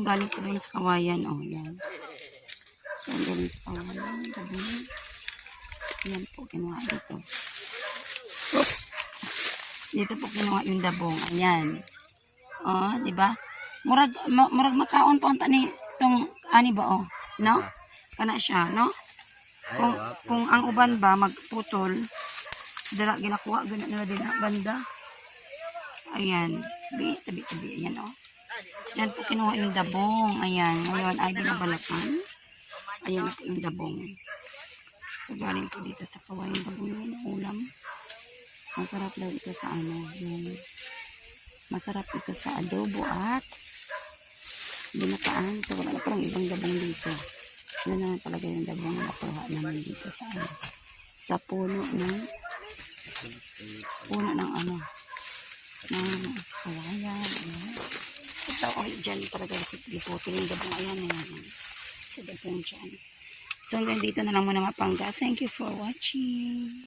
Galing ko dun sa kawayan. Oh, yan. So, galing sa kawayan. Dabong. Yan po, kinuha dito. Oops! Dito po kinuha yung dabong. Ayan. Oh, di ba? Murag makaon pa unta ni tong ani ba oh, no? Kana siya, no? Kung ang uban ba magputol, dala ginakuha gina nila din banda. Ayan, tabi, ayan oh. Diyan po kinuha yung dabong. Ayan, ngayon ay binabalatan. Ayan na po yung dabong. So, galing po dito sa kawayan dabong yung ulam. Masarap daw ito sa ano, yung masarap ito sa adobo at binataan. So, wala na parang ibang dabong dito. Yan naman talaga yung dabong na nakuha namin dito sa ano, sa puno ng ano, ng kawayan. Ito, oh, dyan talaga diputol yung dabong. Ayan, sa dabong dyan. So, hanggang dito na lang muna mapangga. Thank you for watching.